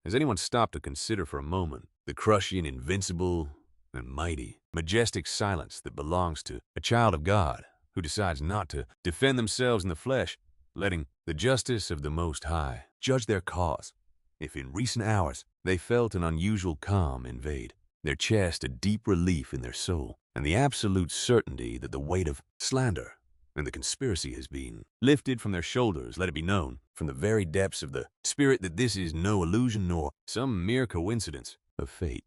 Has anyone stopped to consider for a moment the crushing, invincible, and mighty, majestic silence that belongs to a child of God who decides not to defend themselves in the flesh, letting the justice of the Most High judge their cause? If in recent hours they felt an unusual calm invade their chest, a deep relief in their soul, and the absolute certainty that the weight of slander and the conspiracy has been lifted from their shoulders, let it be known from the very depths of the spirit that this is no illusion nor some mere coincidence of fate.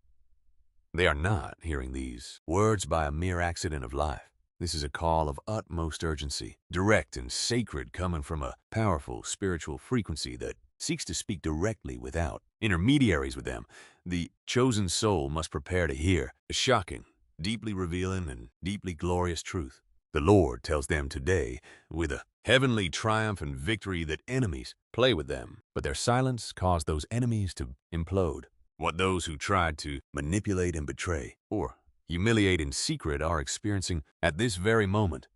They are not hearing these words by a mere accident of life. This is a call of utmost urgency, direct and sacred, coming from a powerful spiritual frequency that seeks to speak directly without intermediaries with them. The chosen soul must prepare to hear a shocking, deeply revealing, and deeply glorious truth. The Lord tells them today, with a heavenly triumph and victory, that enemies play with them, but their silence caused those enemies to implode. What those who tried to manipulate and betray, or humiliate in secret, are experiencing at this very moment,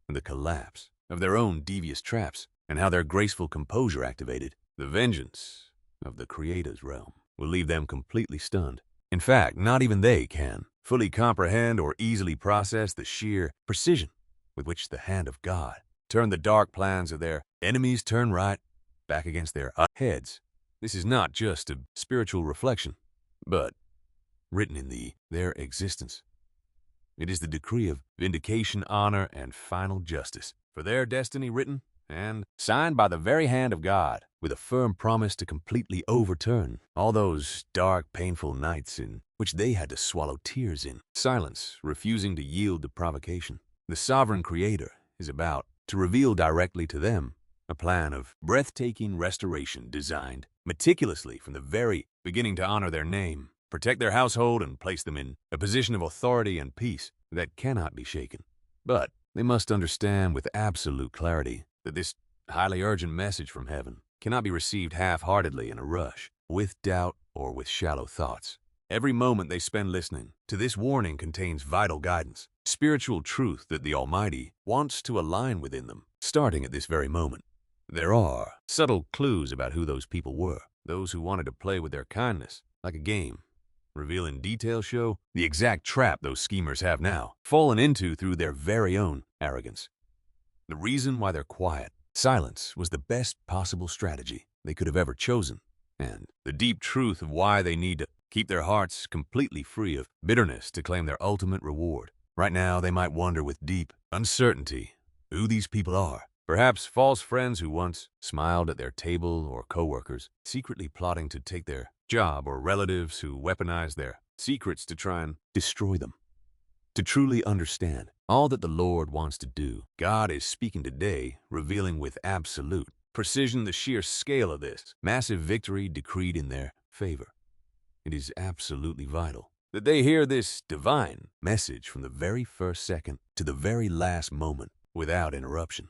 the collapse of their own devious traps, and how their graceful composure activated the vengeance of the Creator's realm will leave them completely stunned. In fact, not even they can fully comprehend or easily process the sheer precision with which the hand of God turned the dark plans of their enemies right back against their heads. This is not just a spiritual reflection, but written in their existence. It is the decree of vindication, honor, and final justice for their destiny, written and signed by the very hand of God, with a firm promise to completely overturn all those dark, painful nights in which they had to swallow tears in silence, refusing to yield to provocation. The sovereign Creator is about to reveal directly to them a plan of breathtaking restoration designed meticulously from the very beginning to honor their name, protect their household, and place them in a position of authority and peace that cannot be shaken. But they must understand with absolute clarity that this highly urgent message from heaven cannot be received half-heartedly in a rush, with doubt or with shallow thoughts. Every moment they spend listening to this warning contains vital guidance, spiritual truth that the Almighty wants to align within them, starting at this very moment. There are subtle clues about who those people were, those who wanted to play with their kindness like a game. Reveal in detail show the exact trap those schemers have now fallen into through their very own arrogance. The reason why they're quiet, silence, was the best possible strategy they could have ever chosen, and the deep truth of why they need to keep their hearts completely free of bitterness to claim their ultimate reward. Right now, they might wonder with deep uncertainty who these people are. Perhaps false friends who once smiled at their table, or coworkers secretly plotting to take their job, or relatives who weaponize their secrets to try and destroy them. To truly understand all that the Lord wants to do, God is speaking today, revealing with absolute precision the sheer scale of this massive victory decreed in their favor. It is absolutely vital that they hear this divine message from the very first second to the very last moment without interruption.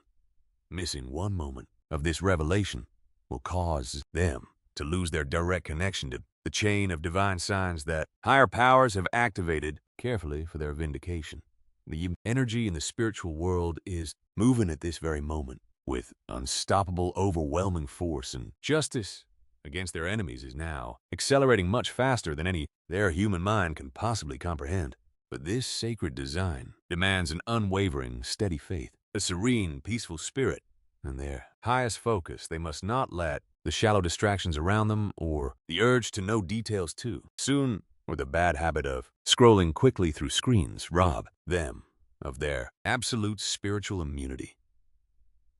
Missing one moment of this revelation will cause them to lose their direct connection to the chain of divine signs that higher powers have activated carefully for their vindication. The energy in the spiritual world is moving at this very moment with unstoppable, overwhelming force, and justice against their enemies is now accelerating much faster than any their human mind can possibly comprehend. But this sacred design demands an unwavering, steady faith, a serene, peaceful spirit, and their highest focus. They must not let the shallow distractions around them, or the urge to know details too soon, or the bad habit of scrolling quickly through screens, rob them of their absolute spiritual immunity.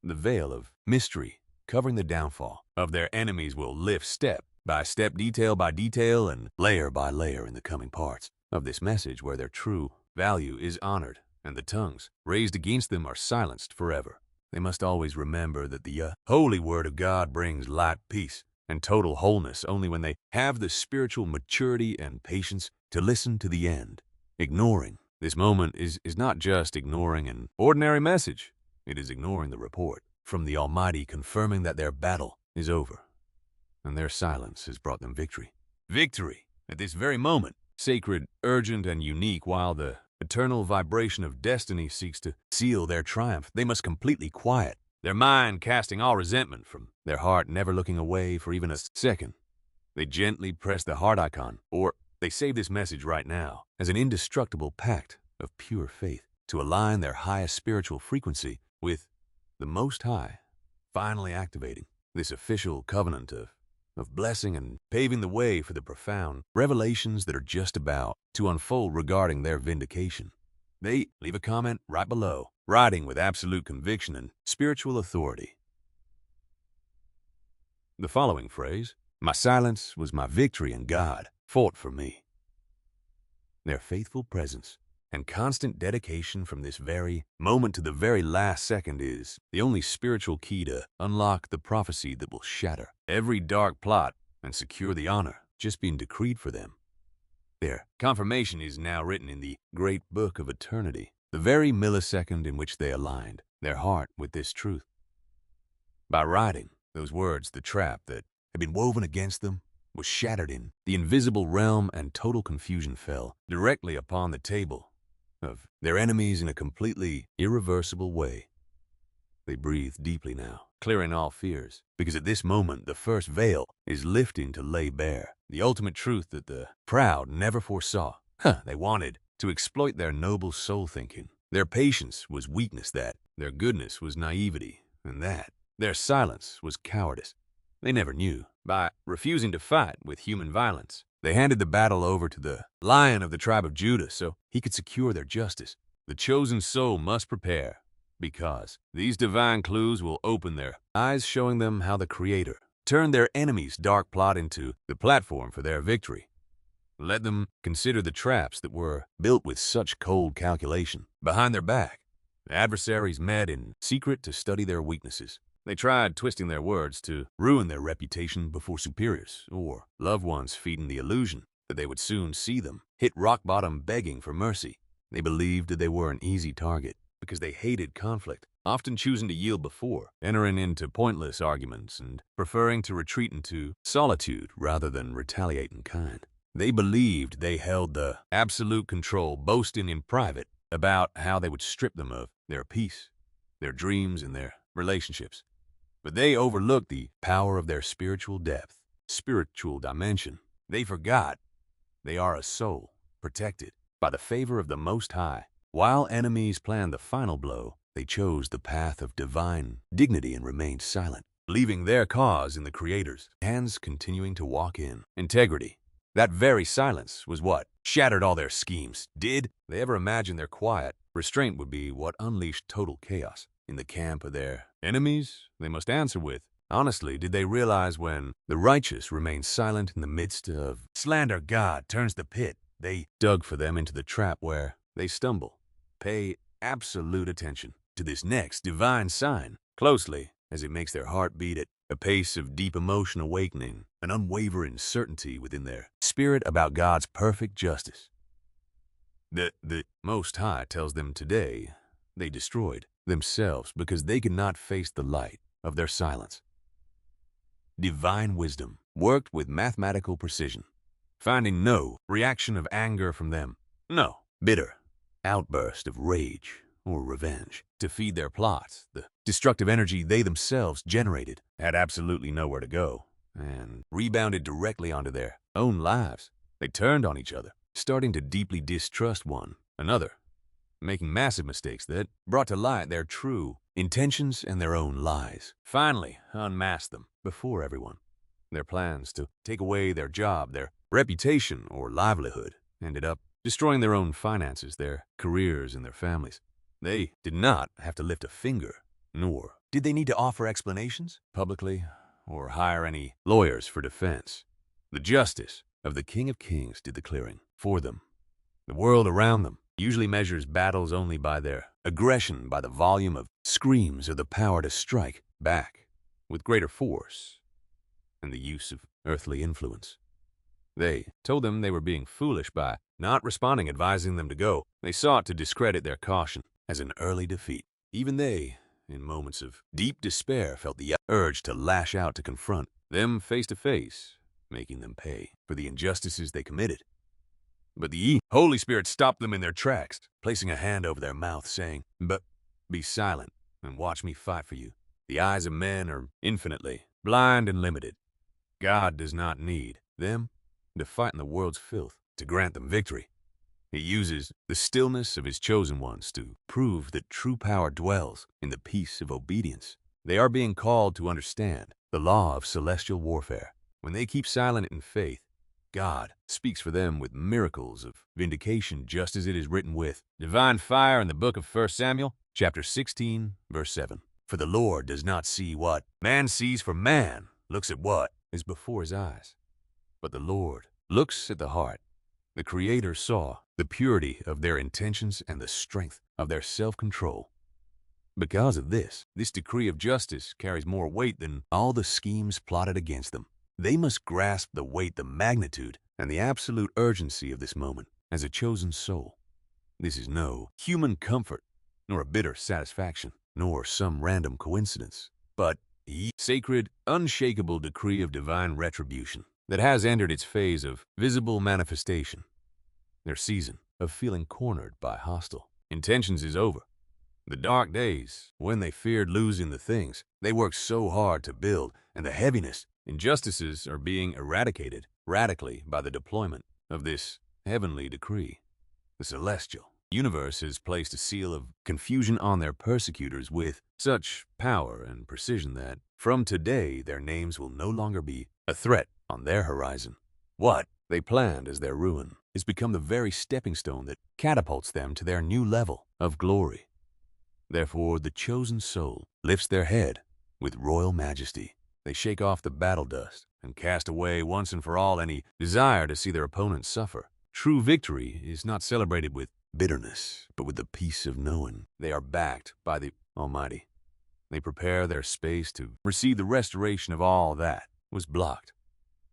The veil of mystery covering the downfall of their enemies will lift step by step, detail by detail, and layer by layer in the coming parts of this message, where their true value is honored and the tongues raised against them are silenced forever. They must always remember that the holy word of God brings light, peace, and total wholeness only when they have the spiritual maturity and patience to listen to the end. Ignoring this moment is not just ignoring an ordinary message. It is ignoring the report from the Almighty confirming that their battle is over, and their silence has brought them victory. Victory at this very moment, sacred, urgent, and unique, while the eternal vibration of destiny seeks to seal their triumph. They must completely quiet their mind, casting all resentment from their heart, never looking away for even a second They gently press the heart icon, or they save this message right now as an indestructible pact of pure faith to align their highest spiritual frequency with the Most High, finally activating this official covenant of blessing and paving the way for the profound revelations that are just about to unfold regarding their vindication. They leave a comment right below, writing with absolute conviction and spiritual authority. The following phrase, "My silence was my victory and God fought for me." Their faithful presence and constant dedication from this very moment to the very last second is the only spiritual key to unlock the prophecy that will shatter every dark plot and secure the honor just being decreed for them. Their confirmation is now written in the great book of eternity, the very millisecond in which they aligned their heart with this truth. By writing those words, the trap that had been woven against them was shattered in the invisible realm, and total confusion fell directly upon the table of their enemies in a completely irreversible way. They breathe deeply now, clearing all fears, because at this moment the first veil is lifting to lay bare the ultimate truth that the proud never foresaw. They wanted to exploit their noble soul thinking. Their patience was weakness, that their goodness was naivety, and that their silence was cowardice. They never knew. By refusing to fight with human violence, they handed the battle over to the Lion of the tribe of Judah so he could secure their justice. The chosen soul must prepare, because these divine clues will open their eyes, showing them how the Creator turned their enemies' dark plot into the platform for their victory. Let them consider the traps that were built with such cold calculation. Behind their back, the adversaries met in secret to study their weaknesses. They tried twisting their words to ruin their reputation before superiors or loved ones, feeding the illusion that they would soon see them hit rock bottom begging for mercy. They believed that they were an easy target because they hated conflict, often choosing to yield before entering into pointless arguments and preferring to retreat into solitude rather than retaliate in kind. They believed they held the absolute control, boasting in private about how they would strip them of their peace, their dreams, and their relationships. But they overlooked the power of their spiritual depth, spiritual dimension. They forgot they are a soul protected by the favor of the Most High. While enemies planned the final blow, they chose the path of divine dignity and remained silent, leaving their cause in the Creator's hands, continuing to walk in integrity. That very silence was what shattered all their schemes. Did they ever imagine their quiet restraint would be what unleashed total chaos in the camp of their enemies? They must answer with, honestly, did they realize when the righteous remain silent in the midst of slander, God turns the pit they dug for them into the trap where they stumble? Pay absolute attention to this next divine sign closely, as it makes their heart beat at a pace of deep emotion, awakening an unwavering certainty within their spirit about God's perfect justice. The Most High tells them today they destroyed themselves because they could not face the light of their silence. Divine wisdom worked with mathematical precision, finding no reaction of anger from them, no bitter outburst of rage or revenge to feed their plots. The destructive energy they themselves generated had absolutely nowhere to go and rebounded directly onto their own lives. They turned on each other, starting to deeply distrust one another, making massive mistakes that brought to light their true intentions and their own lies. Finally unmasked them before everyone. Their plans to take away their job, their reputation, or livelihood ended up destroying their own finances, their careers, and their families. They did not have to lift a finger, nor did they need to offer explanations publicly or hire any lawyers for defense. The justice of the King of Kings did the clearing for them. The world around them usually measures battles only by their aggression, by the volume of screams, or the power to strike back with greater force and the use of earthly influence. They told them they were being foolish by not responding, advising them to go. They sought to discredit their caution as an early defeat. Even they, in moments of deep despair, felt the urge to lash out, to confront them face to face, making them pay for the injustices they committed. But the Holy Spirit stopped them in their tracks, placing a hand over their mouth, saying, "But be silent and watch me fight for you." The eyes of men are infinitely blind and limited. God does not need them to fight in the world's filth, to grant them victory. He uses the stillness of his chosen ones to prove that true power dwells in the peace of obedience. They are being called to understand the law of celestial warfare. When they keep silent in faith, God speaks for them with miracles of vindication, just as it is written with divine fire in the book of 1 Samuel, chapter 16, verse 7. For the Lord does not see what man sees, for man looks at what is before his eyes. But the Lord looks at the heart. The Creator saw the purity of their intentions and the strength of their self-control. Because of this decree of justice carries more weight than all the schemes plotted against them. They must grasp the weight, the magnitude, and the absolute urgency of this moment as a chosen soul. This is no human comfort, nor a bitter satisfaction, nor some random coincidence, but a sacred, unshakable decree of divine retribution that has entered its phase of visible manifestation. Their season of feeling cornered by hostile intentions is over. The dark days, when they feared losing the things they worked so hard to build, and the heaviness, injustices are being eradicated radically by the deployment of this heavenly decree. The celestial universe has placed a seal of confusion on their persecutors with such power and precision that from today their names will no longer be a threat on their horizon. What they planned as their ruin has become the very stepping stone that catapults them to their new level of glory. Therefore, the chosen soul lifts their head with royal majesty. They shake off the battle dust and cast away once and for all any desire to see their opponents suffer. True victory is not celebrated with bitterness, but with the peace of knowing they are backed by the Almighty. They prepare their space to receive the restoration of all that was blocked.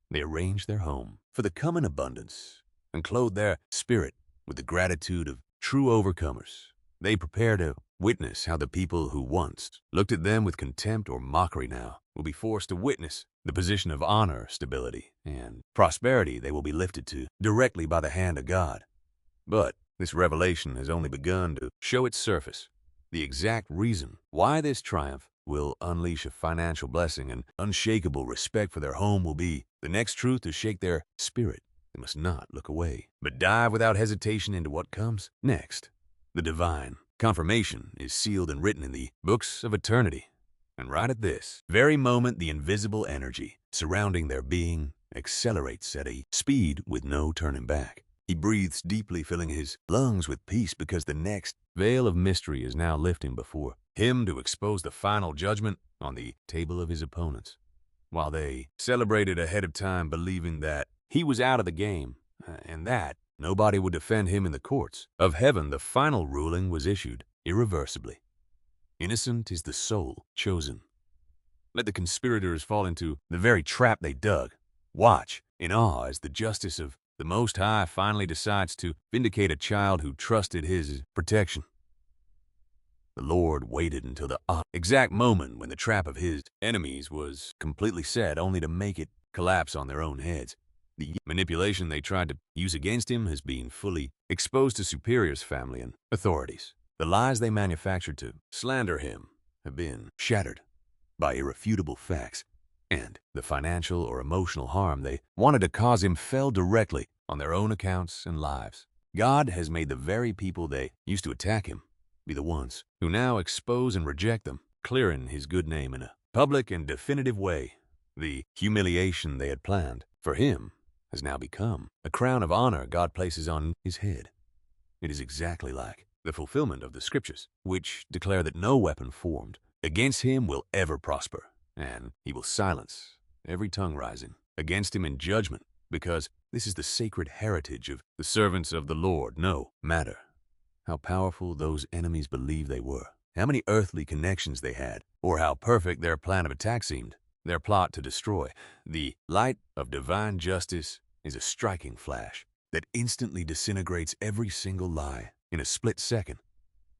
They arrange their home for the coming abundance and clothe their spirit with the gratitude of true overcomers. They prepare to witness how the people who once looked at them with contempt or mockery now will be forced to witness the position of honor, stability, and prosperity they will be lifted to directly by the hand of God. But this revelation has only begun to show its surface. The exact reason why this triumph will unleash a financial blessing and unshakable respect for their home will be the next truth to shake their spirit. They must not look away, but dive without hesitation into what comes next. The divine confirmation is sealed and written in the books of eternity. And right at this very moment, the invisible energy surrounding their being accelerates at a speed with no turning back. He breathes deeply, filling his lungs with peace, because the next veil of mystery is now lifting before him to expose the final judgment on the table of his opponents. While they celebrated ahead of time, believing that he was out of the game and that nobody would defend him in the courts of heaven, the final ruling was issued irreversibly. Innocent is the soul chosen. Let the conspirators fall into the very trap they dug. Watch in awe as the justice of the Most High finally decides to vindicate a child who trusted his protection. The Lord waited until the exact moment when the trap of his enemies was completely set, only to make it collapse on their own heads. The manipulation they tried to use against him has been fully exposed to superiors, family, and authorities. The lies they manufactured to slander him have been shattered by irrefutable facts, and the financial or emotional harm they wanted to cause him fell directly on their own accounts and lives. God has made the very people they used to attack him be the ones who now expose and reject them, clearing his good name in a public and definitive way. The humiliation they had planned for him has now become a crown of honor God places on his head. It is exactly like the fulfillment of the scriptures, which declare that no weapon formed against him will ever prosper, and he will silence every tongue rising against him in judgment, because this is the sacred heritage of the servants of the Lord. No matter how powerful those enemies believed they were, how many earthly connections they had, or how perfect their plan of attack seemed, their plot to destroy, the light of divine justice is a striking flash that instantly disintegrates every single lie in a split second.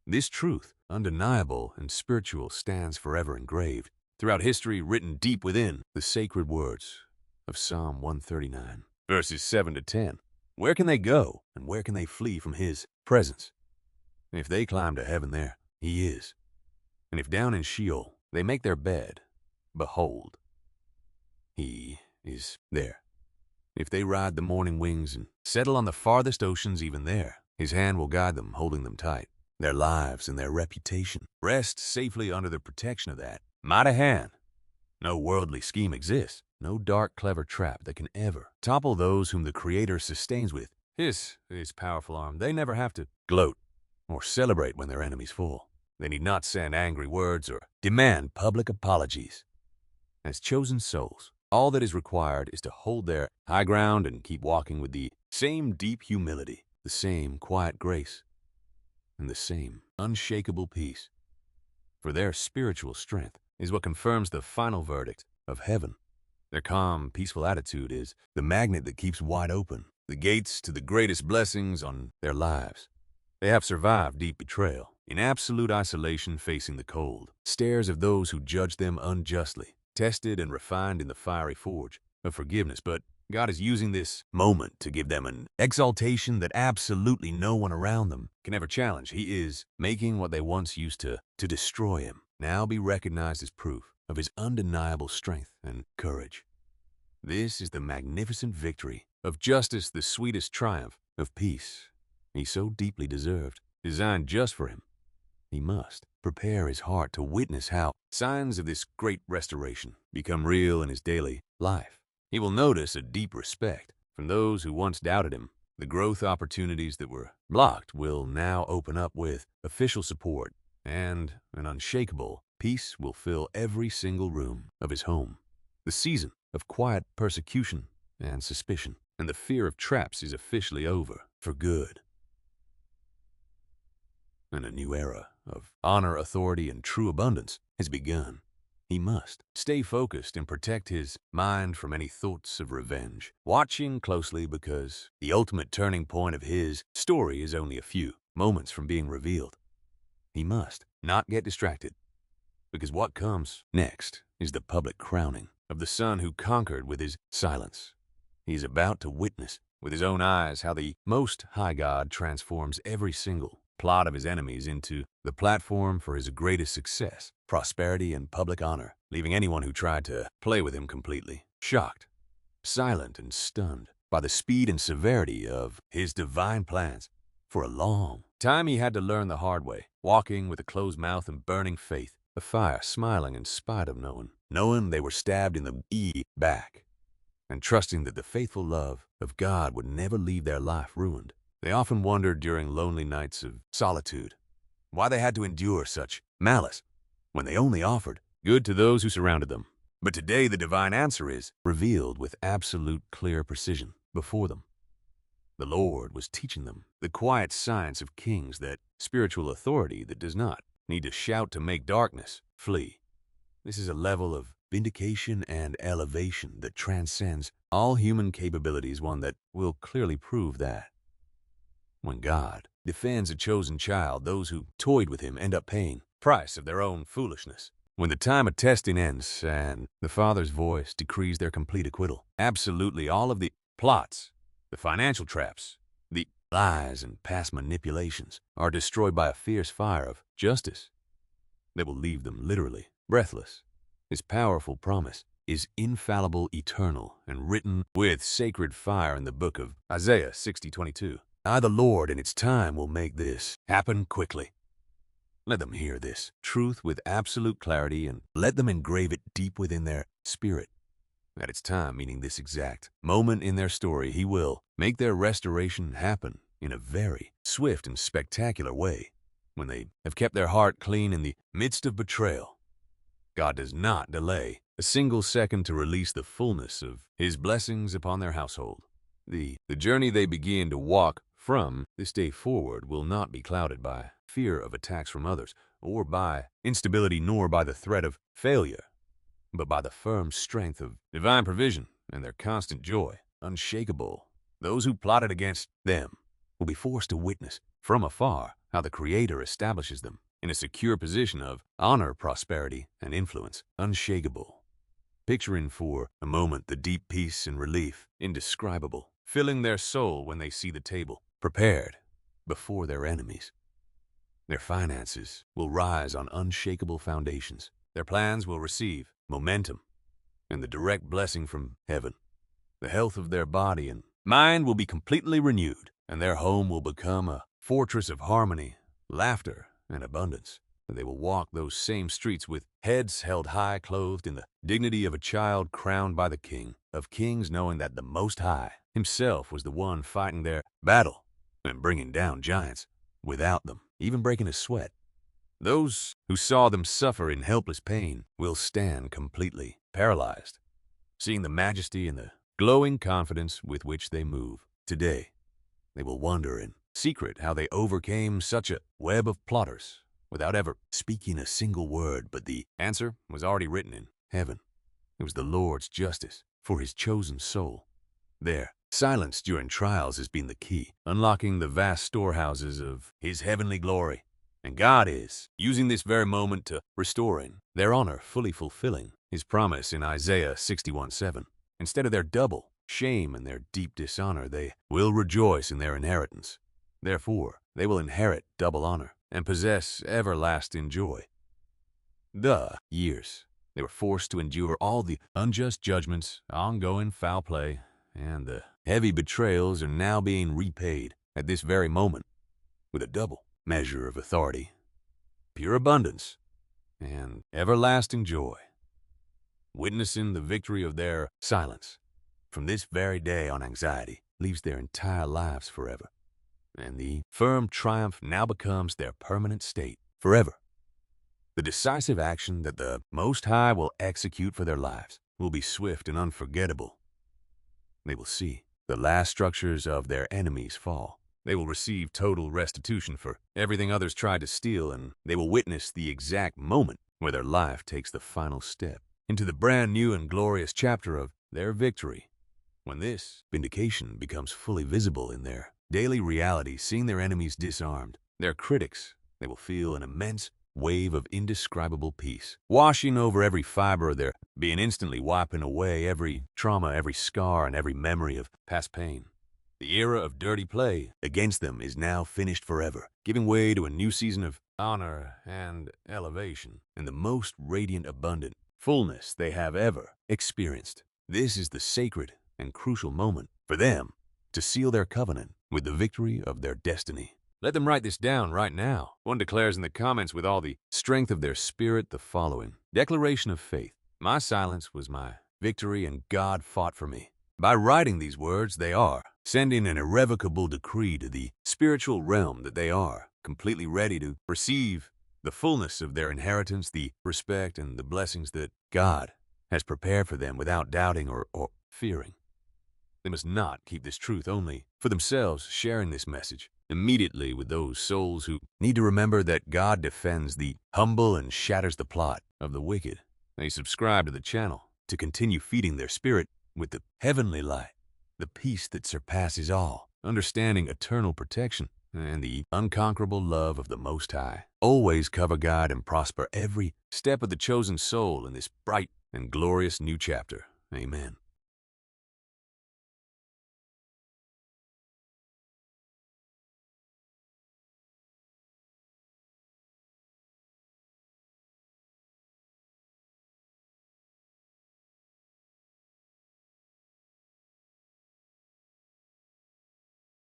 This truth, undeniable and spiritual, stands forever engraved throughout history, written deep within the sacred words of Psalm 139, verses 7 to 10. Where can they go, and where can they flee from his presence? If they climb to heaven, there he is. And if down in Sheol they make their bed, behold, he is there. If they ride the morning wings and settle on the farthest oceans, even there, his hand will guide them, holding them tight. Their lives and their reputation rest safely under the protection of that mighty hand. No worldly scheme exists, no dark, clever trap that can ever topple those whom the Creator sustains with his powerful arm. They never have to gloat or celebrate when their enemies fall. They need not send angry words or demand public apologies. As chosen souls, all that is required is to hold their high ground and keep walking with the same deep humility, the same quiet grace, and the same unshakable peace. For their spiritual strength is what confirms the final verdict of heaven. Their calm, peaceful attitude is the magnet that keeps wide open the gates to the greatest blessings on their lives. They have survived deep betrayal, in absolute isolation facing the cold stares of those who judge them unjustly, tested and refined in the fiery forge of forgiveness. But God is using this moment to give them an exaltation that absolutely no one around them can ever challenge. He is making what they once used to destroy him now be recognized as proof of his undeniable strength and courage. This is the magnificent victory of justice, the sweetest triumph of peace he so deeply deserved, designed just for him. He must prepare his heart to witness how signs of this great restoration become real in his daily life. He will notice a deep respect from those who once doubted him. The growth opportunities that were blocked will now open up with official support, and an unshakable peace will fill every single room of his home. The season of quiet persecution and suspicion and the fear of traps is officially over for good. And a new era of honor, authority, and true abundance has begun. He must stay focused and protect his mind from any thoughts of revenge, watching closely because the ultimate turning point of his story is only a few moments from being revealed. He must not get distracted, because what comes next is the public crowning of the Son who conquered with his silence. He is about to witness with his own eyes how the Most High God transforms every single plot of his enemies into the platform for his greatest success, prosperity, and public honor, leaving anyone who tried to play with him completely shocked, silent, and stunned by the speed and severity of his divine plans. For a long time he had to learn the hard way, walking with a closed mouth and burning faith, the fire smiling in spite of knowing they were stabbed in the back, and trusting that the faithful love of God would never leave their life ruined. They often wondered during lonely nights of solitude why they had to endure such malice when they only offered good to those who surrounded them. But today the divine answer is revealed with absolute clear precision before them. The Lord was teaching them the quiet science of kings, that spiritual authority that does not need to shout to make darkness flee. This is a level of vindication and elevation that transcends all human capabilities, one that will clearly prove that when God defends a chosen child, those who toyed with him end up paying the price of their own foolishness. When the time of testing ends and the Father's voice decrees their complete acquittal, absolutely all of the plots, the financial traps, the lies and past manipulations are destroyed by a fierce fire of justice that will leave them literally breathless. His powerful promise is infallible, eternal, and written with sacred fire in the book of Isaiah 60:22. I, the Lord, in its time will make this happen quickly. Let them hear this truth with absolute clarity, and let them engrave it deep within their spirit. At its time, meaning this exact moment in their story, he will make their restoration happen in a very swift and spectacular way. When they have kept their heart clean in the midst of betrayal, God does not delay a single second to release the fullness of his blessings upon their household. The journey they begin to walk from this day forward will not be clouded by fear of attacks from others, or by instability, nor by the threat of failure, but by the firm strength of divine provision and their constant joy, unshakable. Those who plotted against them will be forced to witness from afar how the Creator establishes them in a secure position of honor, prosperity, and influence, unshakable. Picturing for a moment the deep peace and relief, indescribable, filling their soul when they see the table prepared before their enemies. Their finances will rise on unshakable foundations. Their plans will receive momentum and the direct blessing from heaven. The health of their body and mind will be completely renewed, and their home will become a fortress of harmony, laughter, and abundance. They will walk those same streets with heads held high, clothed in the dignity of a child crowned by the King of Kings, knowing that the Most High himself was the one fighting their battle and bringing down giants without them even breaking a sweat. Those who saw them suffer in helpless pain will stand completely paralyzed, seeing the majesty and the glowing confidence with which they move. Today, they will wonder in secret how they overcame such a web of plotters without ever speaking a single word, but the answer was already written in heaven. It was the Lord's justice for his chosen soul. There, silence during trials has been the key, unlocking the vast storehouses of his heavenly glory. And God is using this very moment to restoring their honor, fully fulfilling his promise in Isaiah 61:7. Instead of their double shame and their deep dishonor, they will rejoice in their inheritance. Therefore, they will inherit double honor and possess everlasting joy. The years they were forced to endure all the unjust judgments, ongoing foul play, and the heavy betrayals are now being repaid at this very moment with a double measure of authority, pure abundance, and everlasting joy. Witnessing the victory of their silence from this very day on anxiety leaves their entire lives forever, and the firm triumph now becomes their permanent state forever. The decisive action that the Most High will execute for their lives will be swift and unforgettable. They will see the last structures of their enemies fall. They will receive total restitution for everything others tried to steal, and they will witness the exact moment where their life takes the final step into the brand new and glorious chapter of their victory. When this vindication becomes fully visible in their daily reality, seeing their enemies disarmed, their critics, they will feel an immense wave of indescribable peace, washing over every fiber of their being, instantly wiping away every trauma, every scar, and every memory of past pain. The era of dirty play against them is now finished forever, giving way to a new season of honor and elevation and the most radiant, abundant fullness they have ever experienced. This is the sacred and crucial moment for them to seal their covenant with the victory of their destiny. Let them write this down right now. One declares in the comments with all the strength of their spirit the following declaration of faith: my silence was my victory and God fought for me. By writing these words, they are sending an irrevocable decree to the spiritual realm that they are completely ready to receive the fullness of their inheritance, the respect and the blessings that God has prepared for them without doubting or fearing. They must not keep this truth only for themselves, sharing this message immediately with those souls who need to remember that God defends the humble and shatters the plot of the wicked. They subscribe to the channel to continue feeding their spirit with the heavenly light, the peace that surpasses all understanding, eternal protection, and the unconquerable love of the Most High. Always cover, guide, and prosper every step of the chosen soul in this bright and glorious new chapter. Amen.